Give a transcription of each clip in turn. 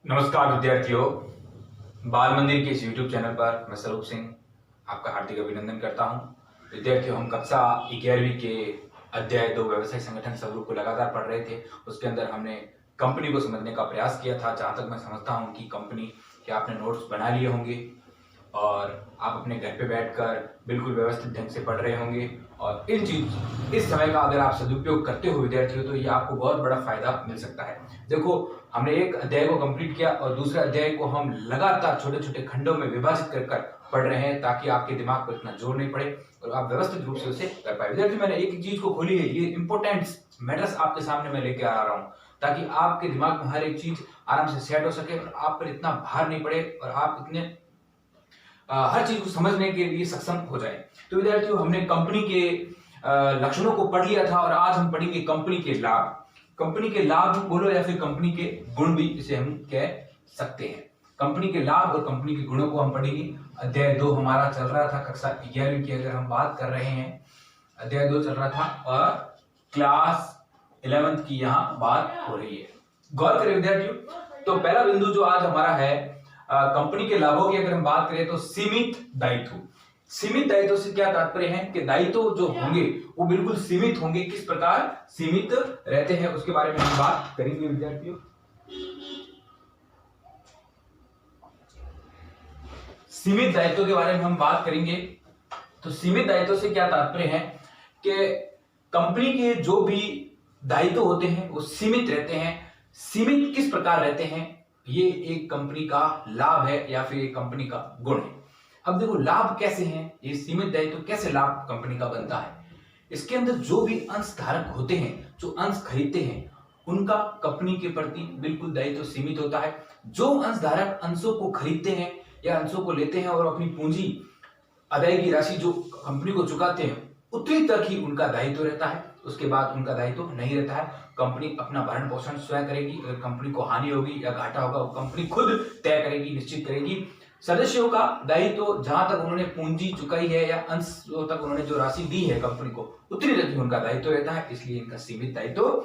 नमस्कार विद्यार्थियों, बाल मंदिर के इस YouTube चैनल पर मैं स्वरूप सिंह आपका हार्दिक अभिनंदन करता हूं। विद्यार्थियों, हम कक्षा 11वीं के अध्याय 2 व्यवसाय संगठन स्वरूप को लगातार पढ़ रहे थे। उसके अंदर हमने कंपनी को समझने का प्रयास किया था। जहां तक मैं समझता हूं कि कंपनी के आपने नोट्स बना लिए होंगे और आप अपने घर पे बैठकर बिल्कुल व्यवस्थित ढंग से पढ़ रहे होंगे। और इस समय का अगर आप सदुपयोग करते हो विद्यार्थियों, तो ये आपको बहुत बड़ा फायदा मिल सकता है। देखो, हमने एक अध्याय को कंप्लीट किया और दूसरे अध्याय को हम लगातार छोटे छोटे खंडों में विभाजित कर पढ़ रहे हैं, ताकि आपके दिमाग पर इतना जोर नहीं पड़े और आप व्यवस्थित रूप से उसे कर पाए। विद्यार्थी, मैंने एक चीज को खोली है, ये इंपॉर्टेंट मैटर्स आपके सामने मैं लेके आ रहा हूँ, ताकि आपके दिमाग में हर एक चीज आराम से सेट हो सके और आप पर इतना भार नहीं पड़े और आप इतने हर चीज को समझने के लिए सक्षम हो जाए। तो विद्यार्थियों, हमने कंपनी के लक्षणों को पढ़ लिया था और आज हम पढ़ेंगे कंपनी के लाभ। कंपनी के लाभ बोलो या फिर कंपनी के गुण भी इसे हम कह सकते हैं। कंपनी के लाभ और कंपनी के गुणों को हम पढ़ेंगे। अध्याय 2 हमारा चल रहा था कक्षा 11वीं की, अगर हम बात कर रहे हैं, अध्याय 2 चल रहा था और क्लास 11th की यहाँ बात हो रही है। गौर करें विद्यार्थियों, तो पहला बिंदु जो आज हमारा है कंपनी के लाभों की अगर हम बात करें तो सीमित दायित्व। सीमित दायित्व से क्या तात्पर्य है कि दायित्व जो होंगे वो बिल्कुल सीमित होंगे। किस प्रकार सीमित रहते हैं उसके बारे में हम बात करेंगे विद्यार्थियों। सीमित दायित्व के बारे में हम बात करेंगे। तो सीमित दायित्व से क्या तात्पर्य है कि कंपनी के जो भी दायित्व होते हैं वो सीमित रहते हैं। सीमित किस प्रकार रहते हैं, ये एक कंपनी का लाभ है या फिर एक कंपनी का गुण है। अब देखो, लाभ कैसे हैं, ये सीमित दायित्व कैसे लाभ कंपनी का बनता है। इसके अंदर जो भी अंशधारक होते हैं, जो अंश खरीदते हैं, उनका कंपनी के प्रति बिल्कुल दायित्व सीमित होता है। जो अंशधारक अंशों को खरीदते हैं या अंशों को लेते हैं और अपनी पूंजी अदायगी राशि जो कंपनी को चुकाते हैं, उतनी तक ही उनका दायित्व रहता है। उसके बाद उनका दायित्व नहीं रहता है। कंपनी अपना भरण पोषण स्वयं करेगी। अगर कंपनी को हानि होगी या घाटा होगा, वो कंपनी खुद तय करेगी, निश्चित करेगी। सदस्यों का दायित्व जहां तक उन्होंने पूंजी चुकाई है या अंशों तक उन्होंने जो राशि दी है कंपनी को, उतनी तक ही उनका दायित्व रहता है। इसलिए इनका सीमित दायित्व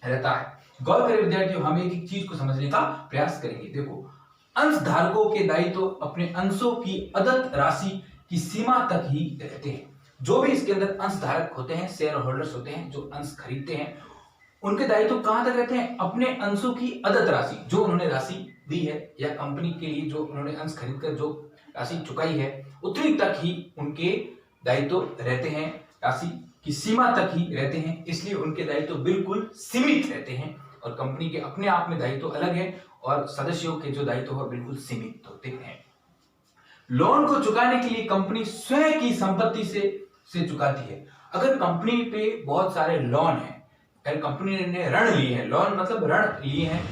रहता है। गौर करें विद्यार्थियों, हम एक चीज को समझने का प्रयास करेंगे। देखो, अंशधारकों के दायित्व अपने अंशों की अदत्त राशि की सीमा तक ही रहते हैं। जो भी इसके अंदर अंशधारक होते हैं, शेयर होल्डर्स होते हैं, जो अंश खरीदते हैं, उनके दायित्व कहां तक रहते हैं, अपने अंशों की अदत्त राशि जो उन्होंने राशि दी है या कंपनी के लिए जो उन्होंने अंश खरीदकर जो राशि चुकाई है, उतनी तक ही उनके दायित्व रहते हैं, राशि की सीमा तक ही रहते हैं। इसलिए उनके दायित्व बिल्कुल सीमित रहते हैं और कंपनी के अपने आप में दायित्व अलग है और सदस्यों के जो दायित्व है बिल्कुल सीमित होते हैं। लोन को चुकाने के लिए कंपनी स्वयं की संपत्ति से चुकाती है। अगर कंपनी पे बहुत सारे लोन है, अगर कंपनी ने ऋण लिए हैं, लोन मतलब ऋण लिए हैं,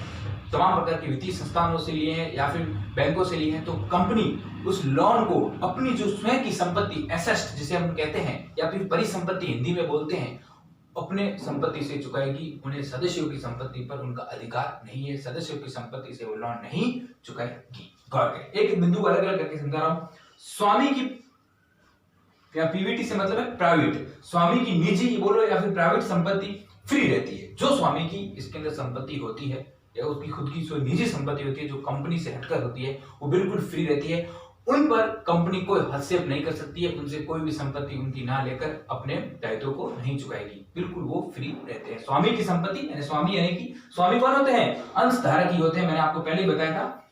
तमाम प्रकार के वित्तीय संस्थानों से लिए हैं या फिर बैंकों से लिए हैं, तो कंपनी उस लोन को अपनी जो स्वयं की संपत्ति, एसेट जिसे हम कहते हैं या फिर परिसंपत्ति हिंदी में बोलते हैं, अपने संपत्ति से चुकाएगी। उन्हें सदस्यों की संपत्ति पर उनका अधिकार नहीं है। सदस्यों की संपत्ति से वो लोन नहीं चुकाएगी। गौर करें, एक बिंदु को अलग अलग करके समझा रहा हूं। स्वामी की या पीवीटी से मतलब है प्राइवेट, स्वामी की निजी बोलो या फिर प्राइवेट संपत्ति फ्री रहती है। जो स्वामी की इसके अंदर संपत्ति होती है या उसकी खुद की जो निजी संपत्ति होती है, जो कंपनी से हटकर होती है, वो बिल्कुल फ्री रहती है। उन पर कंपनी कोई हस्तक्षेप नहीं कर सकती है। उनसे कोई भी संपत्ति उनकी ना लेकर अपने दायित्व को नहीं चुकाएगी। बिल्कुल वो फ्री रहते हैं। स्वामी की संपत्ति यानी स्वामी, यानी कि स्वामी कौन होते हैं, अंशधारक ही होते हैं। मैंने आपको पहले ही बताया था,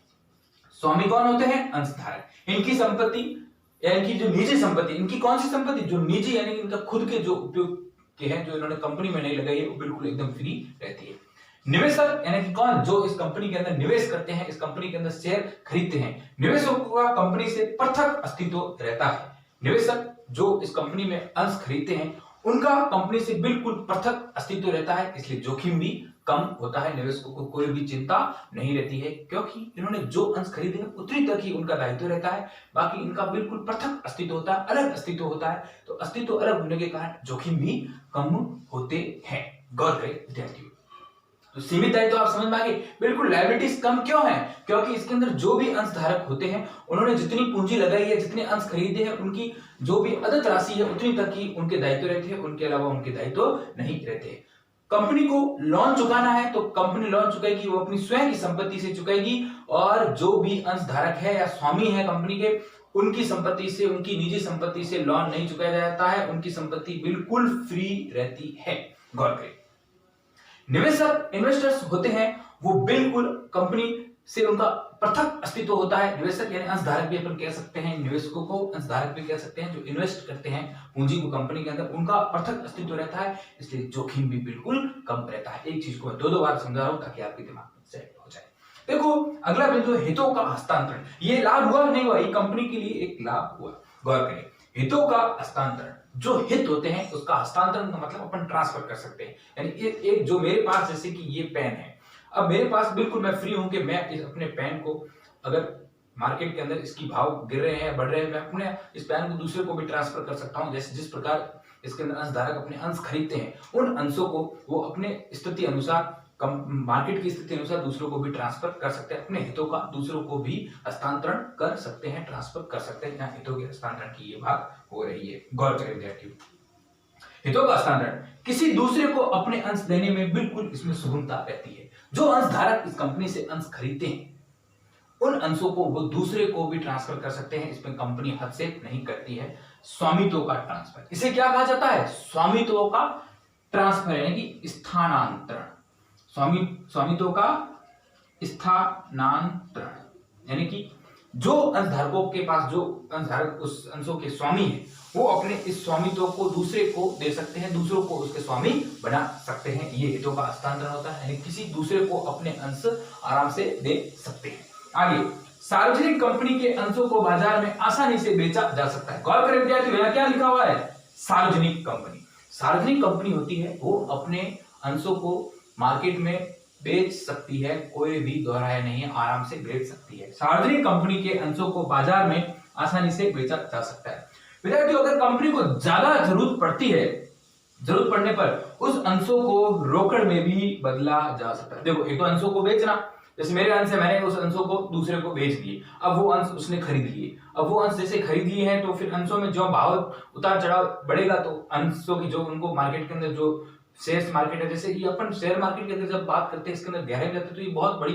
स्वामी कौन होते हैं, अंशधारक। इनकी संपत्ति या इनकी जो निजी संपत्ति, इनकी कौन सी संपत्ति, जो निजी यानी इनका खुद के जो उपयोग के हैं, जो इन्होंने कंपनी में नहीं लगाई है, वो बिल्कुल एकदम फ्री रहती है। निवेशक यानी कि कौन, जो इस कंपनी के अंदर निवेश करते हैं, इस कंपनी के अंदर शेयर खरीदते हैं, निवेशकों का कंपनी से पृथक अस्तित्व रहता है। निवेशक जो इस कंपनी में अंश खरीदते हैं, उनका कंपनी से बिल्कुल पृथक अस्तित्व रहता है। इसलिए जोखिम भी कम होता है। निवेशकों को कोई भी चिंता नहीं रहती है, क्योंकि इन्होंने जो अंश खरीदे हैं उतनी तक ही उनका दायित्व रहता है। बाकी इनका बिल्कुल पृथक अस्तित्व होता है, अलग अस्तित्व होता है। तो अस्तित्व अलग होने के कारण जोखिम भी कम होते हैं। गौर करें विद्यार्थियों, तो सीमित दायित्व आप समझ में आ गए। बिल्कुल लायबिलिटीज कम क्यों है, क्योंकि इसके अंदर जो भी अंशधारक होते हैं, उन्होंने जितनी पूंजी लगाई है, जितने अंश खरीदे हैं, उनकी जो भी अदत्त राशि है उतनी तक ही उनके दायित्व रहते हैं। उनके अलावा उनके दायित्व नहीं रहते। कंपनी को लोन चुकाना है तो कंपनी लोन चुकाएगी, वो अपनी स्वयं की संपत्ति से चुकाएगी, और जो भी अंशधारक है या स्वामी है कंपनी के, उनकी संपत्ति से, उनकी निजी संपत्ति से लोन नहीं चुकाया जाता है, उनकी संपत्ति बिल्कुल फ्री रहती है। गौर करें, निवेशक इन्वेस्टर्स होते हैं वो बिल्कुल कंपनी से उनका पृथक अस्तित्व होता है। निवेशक यानी अंशधारक भी अपन कह सकते हैं, निवेशकों को अंशधारक भी कह सकते हैं, जो इन्वेस्ट करते हैं पूंजी को कंपनी के अंदर, उनका पृथक अस्तित्व रहता है, इसलिए जोखिम भी बिल्कुल कम रहता है। एक चीज को मैं दो बार समझा रहा हूं ताकि आपके दिमाग में सेट हो जाए। देखो अगला बिंदु है हितों का हस्तांतरण। ये लाभ हुआ नहीं हुआ, ये कंपनी के लिए एक लाभ हुआ। गौर करें, हितों का हस्तांतरण, जो हित होते हैं उसका हस्तांतरण का मतलब अपन ट्रांसफर कर सकते हैं। यानी एक जो मेरे पास, जैसे कि ये पेन है, अब मेरे पास बिल्कुल मैं फ्री हूं कि मैं इस अपने पेन को, अगर मार्केट के अंदर इसकी भाव गिर रहे हैं, बढ़ रहे हैं, मैं अपने इस पेन को दूसरे को भी ट्रांसफर कर सकता हूं। जैसे जिस प्रकार इसके अंदर अंशधारक अपने अंश खरीदते हैं, उन अंशों को वो अपने स्थिति अनुसार, मार्केट की स्थिति अनुसार दूसरों को भी ट्रांसफर कर सकते हैं, अपने हितों का दूसरों को भी हस्तांतरण कर सकते हैं, ट्रांसफर कर सकते हैं। यहाँ हितों के हस्तांतरण की ये बात हो रही है। गौर करें विद्यार्थियों, हितों का हस्तांतरण किसी दूसरे को अपने अंश देने में बिल्कुल इसमें सुगमता रहती है। जो अंशधारक इस कंपनी से अंश खरीदते हैं, उन अंशों को वो दूसरे को भी ट्रांसफर कर सकते हैं, इसमें कंपनी हस्तक्षेप नहीं करती है। स्वामित्व का ट्रांसफर, इसे क्या कहा जाता है? स्वामित्व का ट्रांसफर यानी कि स्थानांतरण। स्वामित्व का स्थानांतरण यानी कि जो अंशधारकों के पास, जो अंशधारक उस अंशों के स्वामी है, वो अपने इस स्वामित्व को दूसरे को दे सकते हैं, दूसरों को उसके स्वामी बना सकते हैं। ये हितों का हस्तांतरण होता है, यानी किसी दूसरे को अपने अंश आराम से दे सकते हैं। आगे, सार्वजनिक कंपनी के अंशों को बाजार में आसानी से बेचा जा सकता है। गौर करें विद्यार्थियों, यहाँ क्या लिखा हुआ है? सार्वजनिक कंपनी। सार्वजनिक कंपनी होती है वो अपने अंशों को मार्केट में बेच सकती है, कोई भी दोहराया नहीं है, आराम से बेच सकती है। सार्वजनिक कंपनी के अंशों को बाजार में आसानी से बेचा जा सकता है। विद्यार्थियों, अगर कंपनी को ज्यादा जरूरत पड़ती है, जरूरत पड़ने पर उस अंशों को रोकड़ में भी बदला जा सकता है। देखो, एक तो अंशों को बेचना, जैसे मेरे अंश है, मैंने उस अंशों को दूसरे को बेच दिए, अब वो अंश उसने खरीद लिए। अब वो अंश जैसे खरीद लिए हैं तो फिर अंशों में जो भाव उतार चढ़ाव बढ़ेगा, तो अंशों की जो उनको मार्केट के अंदर जो शेयर मार्केट है, जैसे कि अपन शेयर मार्केट के अंदर जब बात करते हैं, इसके अंदर गहराई में जाते हैं तो ये बहुत बड़ी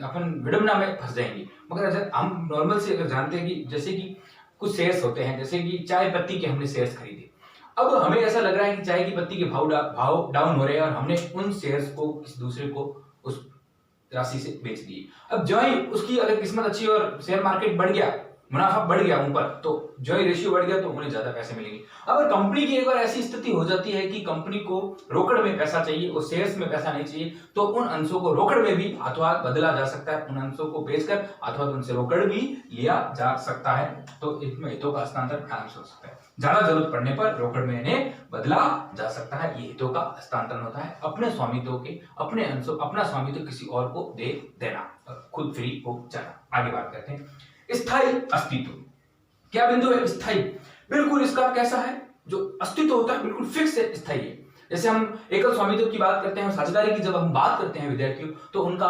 अपन विडंबना में फंस जाएंगे। मगर अगर हम नॉर्मल से अगर जानते हैं कि जैसे कि कुछ शेयर्स होते हैं, जैसे कि चाय पत्ती के हमने शेयर्स खरीदे, अब हमें ऐसा लग रहा है कि चाय की पत्ती के भाव डाउन हो रहे हैं और हमने उन शेयर्स को किसी दूसरे को उस राशि से बेच दिए। अब जो ही उसकी अगर किस्मत अच्छी और शेयर मार्केट बढ़ गया, मुनाफा बढ़ गया ऊपर, तो जो ही रेशियो बढ़ गया तो उन्हें ज्यादा पैसे मिलेंगे। अगर कंपनी की एक बार ऐसी स्थिति हो जाती है कि कंपनी को रोकड़ में पैसा चाहिए और शेयर्स में पैसा नहीं चाहिए, तो उन अंशों को रोकड़ में भी हाथों बदला जा सकता है, उन अंशों को बेचकर अथवा उनसे रोकड़ भी लिया जा सकता है। तो इसमें हितों का हस्तांतरण आराम से हो सकता है। ज्यादा जरूरत पड़ने पर रोकड़ में इन्हें बदला जा सकता है। ये हितों का हस्तांतरण होता है, अपने स्वामित्व के, अपने अंशों, अपना स्वामित्व किसी और को दे देना, खुद फ्री हो जाना। आगे बात करते हैं स्थायी अस्तित्व। क्या बिंदु है स्थायी? बिल्कुल इसका कैसा है, जो अस्तित्व होता है बिल्कुल फिक्स है, स्थायी है। जैसे हम एकल स्वामित्व की बात करते हैं, साझेदारी की जब हम बात करते हैं विद्यार्थियों, तो उनका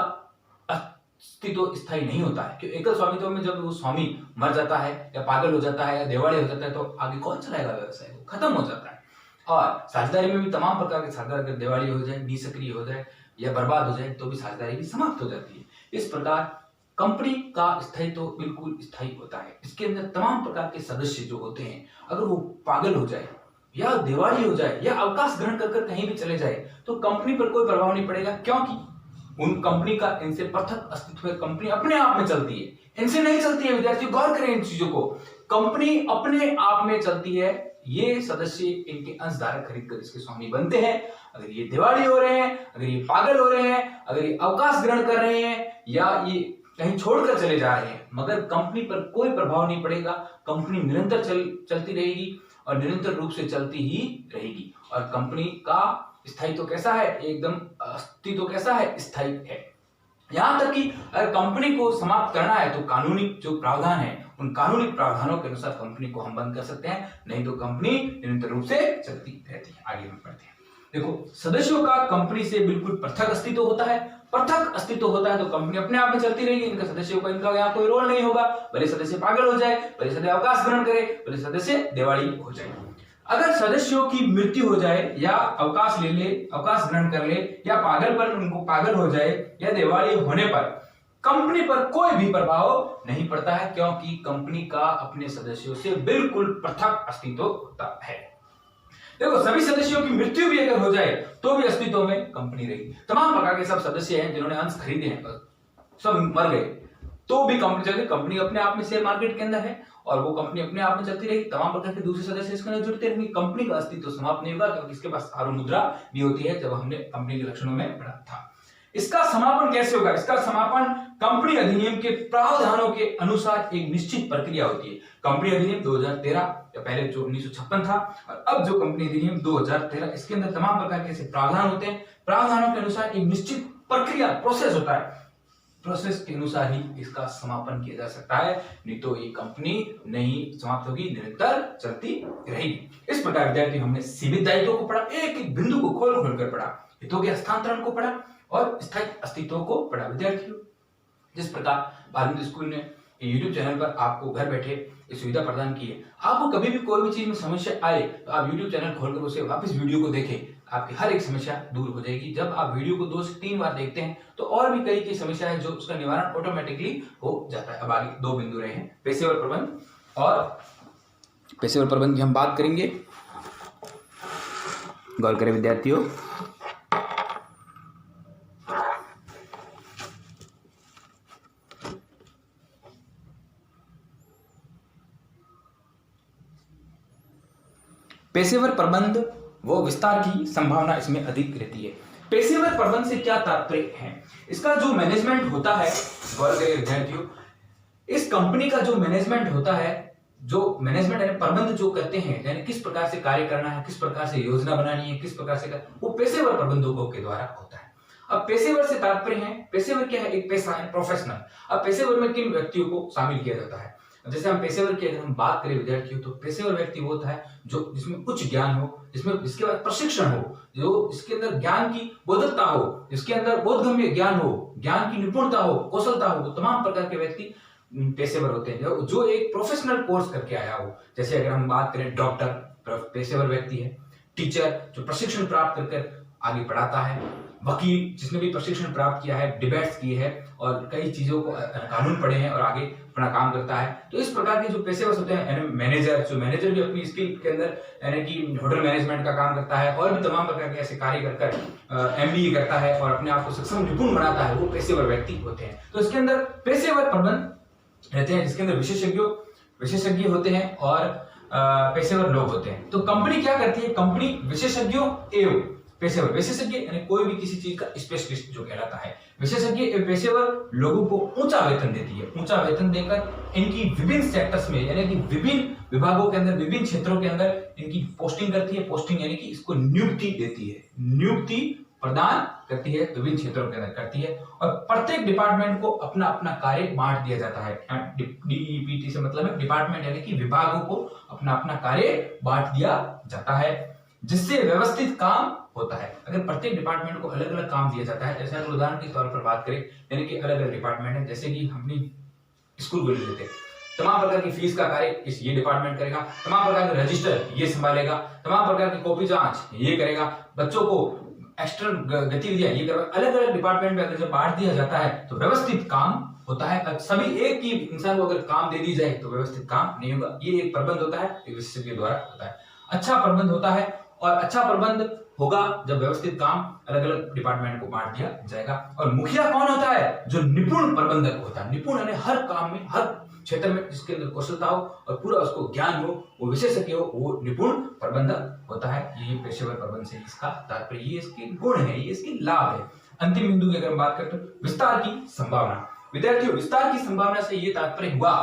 अस्तित्व स्थायी नहीं होता है। क्योंकि एकल स्वामित्व में जब वो स्वामी मर जाता है या पागल हो जाता है या दिवालिया हो जाता है, तो आगे कौन चलाएगा व्यवसाय, वो खत्म हो जाता है। और साझेदारी में भी तमाम प्रकार के साझेदार अगर दिवालिया हो जाए, निष्क्रिय हो जाए या बर्बाद हो जाए, तो भी साझेदारी भी समाप्त हो जाती है। इस प्रकार कंपनी का स्थायित्व बिल्कुल स्थायी होता है। इसके अंदर तमाम प्रकार के सदस्य जो होते हैं, अगर वो पागल हो जाए या दिवाली हो जाए या अवकाश ग्रहण कर कहीं भी चले जाए, तो कंपनी पर कोई प्रभाव नहीं पड़ेगा, क्योंकि उन कंपनी का इनसे पृथक अस्तित्व है। कंपनी अपने आप में चलती है, इनसे नहीं चलती है। विद्यार्थियों गौर करें इन चीजों को, कंपनी अपने आप में चलती है। ये सदस्य इनके अंशधारक खरीदकर इसके स्वामी बनते हैं। अगर ये दिवाली हो रहे हैं, अगर ये पागल हो रहे हैं, अगर ये अवकाश ग्रहण कर रहे हैं या ये कहीं छोड़कर चले जा रहे हैं, मगर कंपनी पर कोई प्रभाव नहीं पड़ेगा। कंपनी निरंतर चलती रहेगी और निरंतर रूप से चलती ही रहेगी। और कंपनी का स्थायित्व कैसा है? एकदम अस्तित्व कैसा है? स्थायी है। यहां तक कि अगर कंपनी को समाप्त करना है तो कानूनी जो प्रावधान है, उन कानूनी प्रावधानों के अनुसार कंपनी को हम बंद कर सकते हैं, नहीं तो कंपनी निरंतर रूप से चलती रहती है। आगे हम पढ़ते हैं। देखो, सदस्यों का कंपनी से बिल्कुल पृथक अस्तित्व होता है। पृथक अस्तित्व होता है तो कंपनी अपने आप में चलती रहेगी, इनका सदस्यों का इनका यहाँ कोई रोल नहीं होगा। भले सदस्य पागल हो जाए, भले सदस्य अवकाश ग्रहण करे, भले सदस्य दिवाली हो जाए। अगर सदस्यों की मृत्यु हो जाए या अवकाश ले ले, अवकाश ग्रहण कर ले, या पागलपन उनको पागल हो जाए या दिवालिया होने पर कंपनी पर कोई भी प्रभाव नहीं पड़ता है, क्योंकि कंपनी का अपने सदस्यों से बिल्कुल पृथक अस्तित्व होता है। देखो, सभी सदस्यों की मृत्यु भी अगर हो जाए तो भी अस्तित्व में कंपनी रहेगी। तमाम प्रकार के सब सदस्य हैं जिन्होंने अंश खरीदे हैं, सब मर गए तो भी कंपनी चलती, कंपनी अपने आप में शेयर मार्केट के अंदर है और वो कंपनी अपने आप में चलती रहेगी। तमाम प्रकार के दूसरे सदस्य इसके अंदर जुड़ते रहेंगे, कंपनी का अस्तित्व समाप्त नहीं होगा, क्योंकि इसके पास आरोह मुद्रा भी होती है, जब हमने कंपनी के लक्षणों में पढ़ा था। इसका समापन कैसे होगा? इसका समापन कंपनी अधिनियम के प्रावधानों के अनुसार एक निश्चित प्रक्रिया होती है। कंपनी अधिनियम 2013, या पहले जो 1956 था, और अब जो कंपनी अधिनियम 2013, इसके अंदर तमाम प्रकार के ऐसे प्रावधान होते हैं। प्रावधानों के अनुसार एक निश्चित प्रक्रिया, प्रोसेस होता है, प्रोसेस के अनुसार ही इसका समापन किया जा सकता है, नहीं तो ये कंपनी नहीं समाप्त होगी, निरंतर चलती रहेगी। इस प्रकार विद्यार्थी हमने सीमित दायित्वों को पढ़ा, एक एक बिंदु को खोल खोल कर पढ़ा, हितों के हस्तांतरण को पढ़ा और स्थायी अस्तित्व को पढ़ा। विद्यार्थियों, जिस प्रकार बालमित्र स्कूल ने YouTube चैनल पर आपको घर बैठे ये सुविधा प्रदान की है, आपको कभी भी कोई भी चीज में समस्या आए तो आप YouTube चैनल खोलकर उसे वापस वीडियो को देखें, आपकी हर एक समस्या दूर हो जाएगी। जब आप वीडियो को 2 से 3 बार देखते हैं तो और भी कई समस्या है जो उसका निवारण ऑटोमेटिकली हो जाता है। अब आगे 2 बिंदु रहे हैं, पेशेवर प्रबंध और पेशेवर प्रबंध की हम बात करेंगे। गौर करें विद्यार्थियों, पेशेवर प्रबंध वो विस्तार की संभावना इसमें अधिक रहती है। पेशेवर प्रबंध से क्या तात्पर्य है? इसका जो मैनेजमेंट होता है, गौर करिए विद्यार्थियों, इस कंपनी का जो मैनेजमेंट होता है, जो मैनेजमेंट यानी प्रबंध जो करते हैं, यानी किस प्रकार से कार्य करना है, किस प्रकार से योजना बनानी है, किस प्रकार से वो पेशेवर प्रबंधकों के द्वारा होता है। अब पेशेवर से तात्पर्य है, पेशेवर क्या है? एक पेशा है, प्रोफेशनल। अब पेशेवर में किन व्यक्तियों को शामिल किया जाता है? जैसे हम पेशेवर की अगर हम बात करें विद्यार्थियों, तो पेशेवर व्यक्ति वो होता है जो जिसमें उच्च ज्ञान हो, जिसमें जिसके बाद प्रशिक्षण हो, जो इसके अंदर ज्ञान की बोधकता हो, जिसके अंदर बोधगम्य ज्ञान हो, ज्ञान की निपुणता हो, कौशलता हो, तो तमाम प्रकार के व्यक्ति पेशेवर होते हैं, जो एक प्रोफेशनल कोर्स करके आया हो। जैसे अगर हम बात करें, डॉक्टर पेशेवर व्यक्ति है, टीचर जो प्रशिक्षण प्राप्त कर आगे पढ़ाता है, वकील जिसने भी प्रशिक्षण प्राप्त किया है, डिबेट्स की है और कई चीजों को कानून पढ़े हैं और आगे अपना काम करता है। तो इस प्रकार के जो पेशेवर होते हैं, मैनेजर, जो मैनेजर भी अपनी स्किल के अंदर यानी कि होटल मैनेजमेंट का काम करता है और भी तमाम प्रकार के ऐसे कार्य कर MBA करता है और अपने आप को सक्षम निपुण बनाता है, वो पेशेवर व्यक्ति होते हैं। तो इसके अंदर पेशेवर प्रबंध रहते हैं, जिसके अंदर विशेषज्ञ होते हैं और पेशेवर लोग होते हैं। तो कंपनी क्या करती है? कंपनी विशेषज्ञों एवं पेशेवर, विशेषज्ञ यानी कोई भी किसी चीज का स्पेशलिस्ट जो कहलाता है, विशेषज्ञ एवं पेशेवर लोगों को ऊंचा वेतन देती है। ऊंचा वेतन देकर इनकी विभिन्न सेक्टर्स में यानी कि विभिन्न विभागों के अंदर, विभिन्न क्षेत्रों के अंदर इनकी पोस्टिंग करती है। पोस्टिंग यानी कि इसको नियुक्ति देती है, नियुक्ति प्रदान करती है, विभिन्न क्षेत्रों के अंदर करती है और प्रत्येक डिपार्टमेंट को अपना अपना कार्य बांट दिया जाता है। DEPT से मतलब है डिपार्टमेंट यानी कि विभागों को अपना अपना कार्य बांट दिया जाता है, जिससे व्यवस्थित काम होता है। अगर प्रत्येक डिपार्टमेंट को अलग अलग काम दिया जाता है, जैसे अगर उदाहरण के तौर पर बात करें, यानी कि अलग अलग डिपार्टमेंट है, जैसे कि हमने स्कूल को ले लेते हैं, तमाम प्रकार की फीस का कार्य ये डिपार्टमेंट करेगा, तमाम प्रकार के रजिस्टर ये संभालेगा, तमाम प्रकार की कॉपी जांच ये करेगा, बच्चों को एक्स्ट्रा गतिविधियां ये करेगा। अलग अलग डिपार्टमेंट में अगर जब बांट दिया जाता है तो व्यवस्थित काम होता है। सभी एक ही इंसान को अगर काम दे दी जाए तो व्यवस्थित काम नहीं होगा। ये एक प्रबंध होता है, एक विशेषज्ञ द्वारा होता है। अच्छा प्रबंध होता है और अच्छा प्रबंध होगा जब व्यवस्थित काम अलग अलग डिपार्टमेंट को बांट दिया जाएगा। और मुखिया कौन होता है? जो निपुण प्रबंधक होता है। निपुण यानी हर काम में, हर क्षेत्र में जिसके अंदर कौशलता हो और पूरा उसको ज्ञान हो, वो विशेषज्ञ हो, वो निपुण प्रबंधक होता है। ये पेशेवर प्रबंध से इसका तात्पर्य, ये इसके गुण है, ये इसके लाभ है। अंतिम बिंदु की अगर हम बात करते हैं, विस्तार की संभावना। विद्यार्थियों, विस्तार की संभावना से ये तात्पर्य हुआ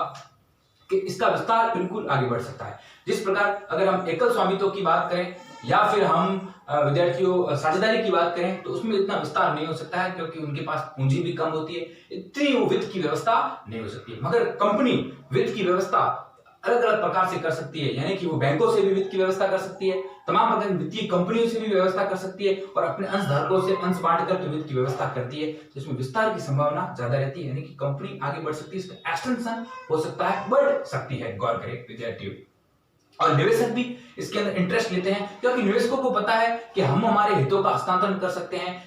कि इसका विस्तार बिल्कुल आगे बढ़ सकता है। जिस प्रकार अगर हम एकल स्वामित्व की बात करें या फिर हम विद्यार्थियों साझेदारी की बात करें तो उसमें इतना विस्तार नहीं हो सकता है, क्योंकि उनके पास पूंजी भी कम होती है, इतनी वो वित्त की व्यवस्था नहीं हो सकती है। मगर कंपनी वित्त की व्यवस्था अलग अलग प्रकार से कर सकती है, यानी कि वो बैंकों से भी वित्त की व्यवस्था कर सकती है, तमाम प्रकार की वित्तीय कंपनियों से भी व्यवस्था कर सकती है और अपने अंशधारकों से अंश बांटकर तो वित्त की व्यवस्था करती है। तो इसमें विस्तार की संभावना ज्यादा रहती है, यानी कि कंपनी आगे बढ़ सकती है, इसका एक्सटेंशन हो सकता है, बढ़ सकती है। गौर करें विद्यार्थियों, और निवेशक भी इसके अंदर इंटरेस्ट लेते हैं, क्योंकि निवेशकों को पता है कि हम हमारे हितों का हस्तांतरण कर सकते हैं।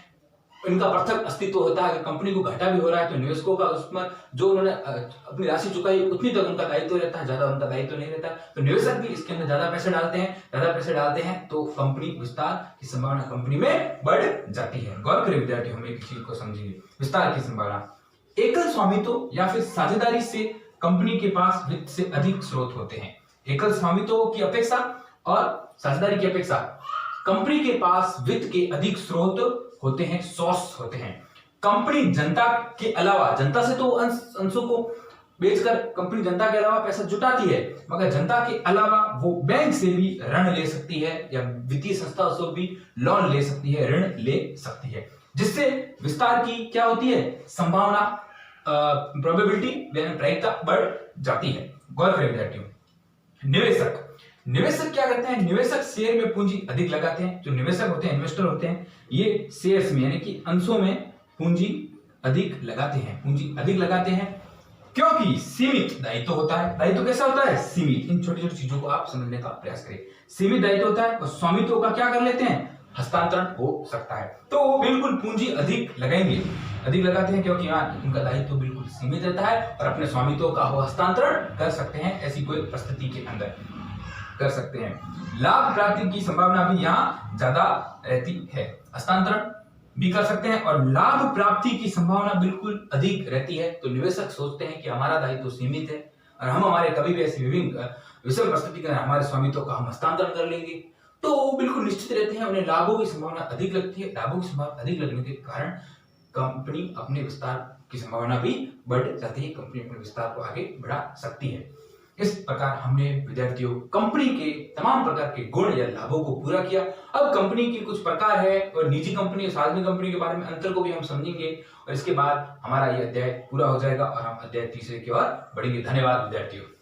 इनका पृथक अस्तित्व होता है। अगर कंपनी को घाटा भी हो रहा है तो निवेशकों का उसमें जो उन्होंने अपनी राशि चुकाई उतनी तक उनका दायित्व रहता है, ज्यादा उनका दायित्व नहीं रहता। तो निवेशक भी इसके अंदर ज्यादा पैसे डालते हैं तो कंपनी विस्तार की संभावना कंपनी में बढ़ जाती है। गौर करें विद्यार्थी, हम एक चीज को समझेंगे, विस्तार की संभावना। एकल स्वामित्व या फिर साझेदारी से कंपनी के पास वित्त से अधिक स्रोत होते हैं। एकल स्वामित्व की अपेक्षा और साझेदारी की अपेक्षा कंपनी के पास वित्त के अधिक स्रोत होते हैं, सोर्स होते हैं। कंपनी जनता के अलावा, जनता से तो अंशों को बेचकर कंपनी जनता के अलावा पैसा जुटाती है, मगर जनता के अलावा वो बैंक से भी ऋण ले सकती है या वित्तीय संस्था से भी लोन ले सकती है, ऋण ले सकती है, जिससे विस्तार की क्या होती है, संभावना, प्रोबेबिलिटी, प्रायिकता बढ़ जाती है। गौर करें विद्यार्थियों। निवेशक क्या करते हैं? निवेशक शेयर में पूंजी अधिक लगाते हैं। जो निवेशक होते हैं, इन्वेस्टर होते हैं, ये शेयर्स में यानी कि अंशों में पूंजी अधिक लगाते हैं क्योंकि सीमित दायित्व होता है। दायित्व कैसा होता है? सीमित। इन छोटी छोटी चीजों को आप समझने का प्रयास करें। सीमित दायित्व होता है और स्वामित्व का क्या कर लेते हैं? हस्तांतरण हो सकता है। तो वो बिल्कुल पूंजी अधिक लगाते हैं क्योंकि यहाँ उनका दायित्व बिल्कुल सीमित रहता है और अपने स्वामित्व का वो हस्तांतरण कर सकते हैं, ऐसी कोई परिस्थिति के अंदर कर सकते हैं। लाभ प्राप्ति की संभावना भी यहाँ ज्यादा रहती है। हस्तांतरण भी कर सकते हैं और लाभ प्राप्ति की संभावना बिल्कुल अधिक रहती है। तो निवेशक सोचते हैं कि हमारा दायित्व सीमित है और हम हमारे कभी भी ऐसी विषम परिस्थिति के अंदर हमारे स्वामित्व का हम हस्तांतरण कर लेंगे, तो वो बिल्कुल निश्चित रहते हैं, उन्हें लाभों की संभावना अधिक लगती है। लाभों की संभावना अधिक लगने के कारण कंपनी अपने विस्तार की संभावना भी बढ़ जाती है, कंपनी अपने विस्तार को आगे बढ़ा सकती है। इस प्रकार हमने विद्यार्थियों कंपनी के तमाम प्रकार के गुण या लाभों को पूरा किया। अब कंपनी की कुछ प्रकार है और निजी कंपनी और सार्वजनिक कंपनी के बारे में अंतर को भी हम समझेंगे और इसके बाद हमारा यह अध्याय पूरा हो जाएगा और हम अध्याय तीसरे की ओर बढ़ेंगे। धन्यवाद विद्यार्थियों।